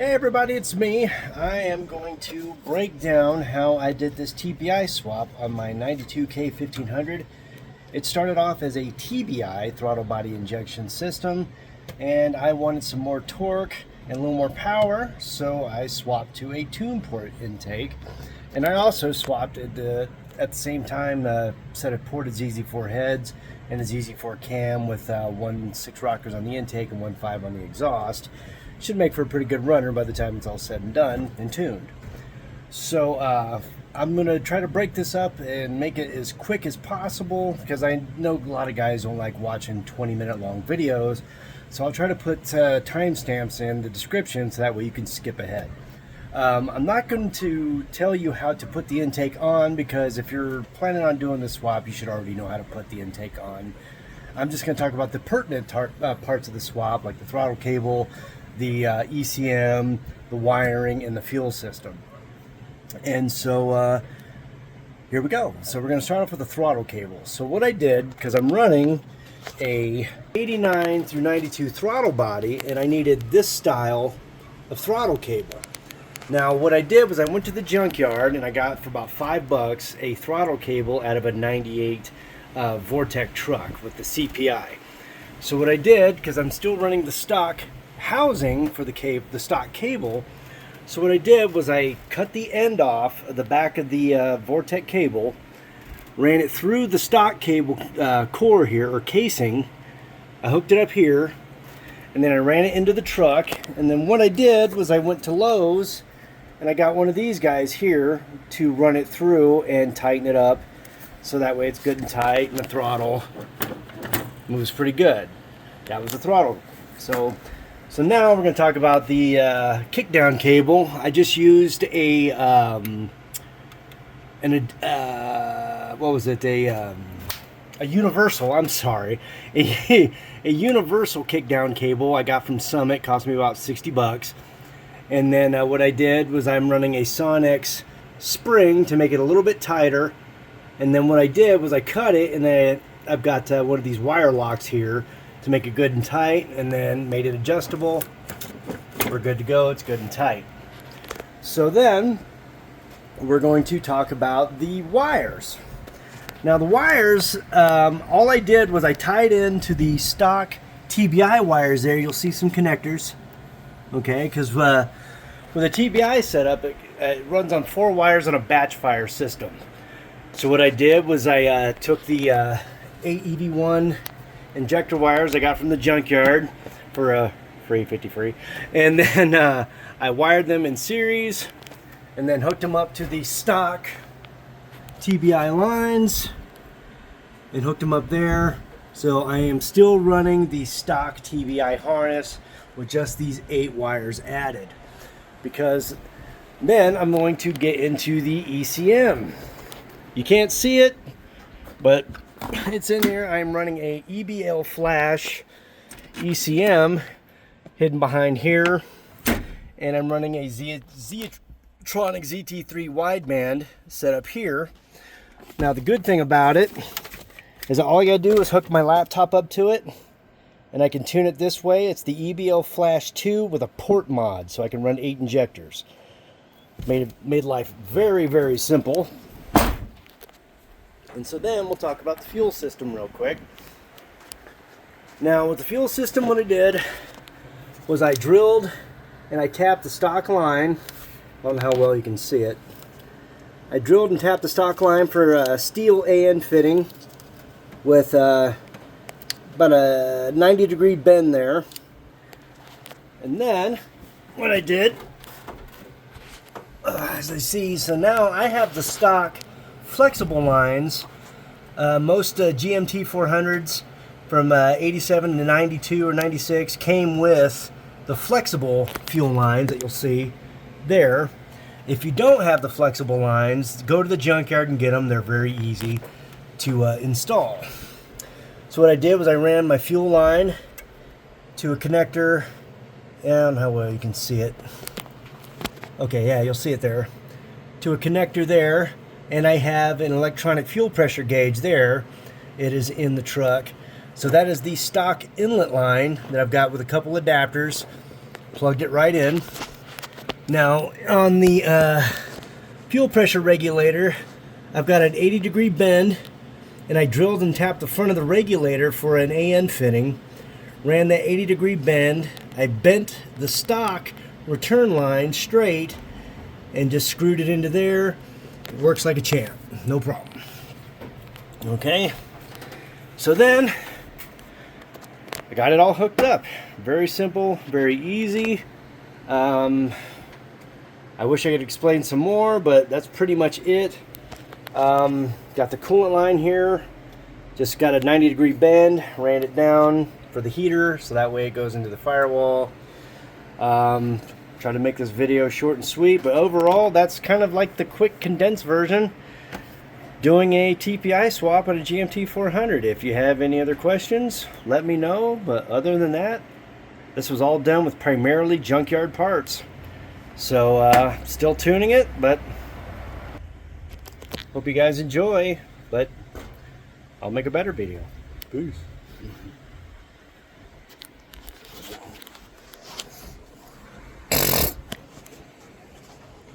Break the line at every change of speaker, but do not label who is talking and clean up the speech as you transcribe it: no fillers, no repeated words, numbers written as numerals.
Hey everybody, it's me. I am going to break down how I did this TPI swap on my 92K 1500. It started off as a TBI, throttle body injection system, and I wanted some more torque and a little more power, so I swapped to a tune port intake. And I also swapped at the same time a set of ported ZZ4 heads and a ZZ4 cam with 1 6 rockers on the intake and 1 5 on the exhaust. Should make for a pretty good runner by the time it's all said and done and tuned. So I'm going to try to break this up and make it as quick as possible because I know a lot of guys don't like watching 20-minute long videos. So I'll try to put timestamps in the description so that way you can skip ahead. I'm not going to tell you how to put the intake on because if you're planning on doing the swap, you should already know how to put the intake on. I'm just going to talk about the pertinent parts of the swap, like the throttle cable, the ECM, the wiring, and the fuel system. And so here we go. So we're going to start off with the throttle cable. So what I did, because I'm running a 89 through 92 throttle body, and I needed this style of throttle cable. Now what I did was I went to the junkyard and I got for about $5 a throttle cable out of a 98 Vortec truck with the CPI. So what I did, because I'm still running the stock housing for the stock cable, so what I did was I cut the end off of the back of the Vortec cable, ran it through the stock cable core here, or casing. I hooked it up here, and then I ran it into the truck. And then what I did was I went to Lowe's and I got one of these guys here to run it through and tighten it up so that way it's good and tight and the throttle moves pretty good. That was the throttle. So now we're going to talk about the kickdown cable. I just used a universal. I'm sorry, a universal kickdown cable I got from Summit. Cost me about $60. And then what I did was I'm running a Sonex spring to make it a little bit tighter. And then what I did was I cut it, and then I've got one of these wire locks here to make it good and tight, and then made it adjustable. We're good to go. It's good and tight. So then we're going to talk about the wires. Now the wires, all I did was I tied into the stock TBI wires there. You'll see some connectors, okay, because with a TBI setup, it runs on 4 wires on a batch fire system. So what I did was I took the AED1 injector wires I got from the junkyard for free, 50 free, and then I wired them in series and then hooked them up to the stock TBI lines and hooked them up there. So I am still running the stock TBI harness with just these 8 wires added, because then I'm going to get into the ECM. You can't see it, but it's in here. I'm running a EBL flash ECM hidden behind here, and I'm running a Zetronic ZT3 wideband set up here. Now the good thing about it is that all I gotta do is hook my laptop up to it, and I can tune it this way. It's the EBL flash 2 with a port mod, so I can run 8 injectors. Made life very, very simple. And so then we'll talk about the fuel system real quick. Now with the fuel system, what I did was I drilled and I tapped the stock line. I don't know how well you can see it. I drilled and tapped the stock line for a steel AN fitting with about a 90-degree bend there. And then what I did, as I see, so now I have the stock flexible lines. Most GMT400s from 87 to 92 or 96 came with the flexible fuel lines that you'll see there. If you don't have the flexible lines, go to the junkyard and get them. They're very easy to install. So what I did was I ran my fuel line to a connector. I don't know how well you can see it. Okay, yeah, you'll see it there. To a connector there. And I have an electronic fuel pressure gauge there. It is in the truck. So that is the stock inlet line that I've got with a couple adapters. Plugged it right in. Now on the fuel pressure regulator, I've got an 80-degree bend, and I drilled and tapped the front of the regulator for an AN fitting. Ran that 80-degree bend. I bent the stock return line straight and just screwed it into there. It works like a champ, no problem. Okay, so then I got it all hooked up. Very simple, very easy. I wish I could explain some more, but that's pretty much it. Got the coolant line here. Just got a 90-degree bend, ran it down for the heater, so that way it goes into the firewall. Try to make this video short and sweet, but overall, that's kind of like the quick condensed version. Doing a TPI swap on a GMT400. If you have any other questions, let me know. But other than that, this was all done with primarily junkyard parts. So, still tuning it, but hope you guys enjoy. But I'll make a better video. Peace.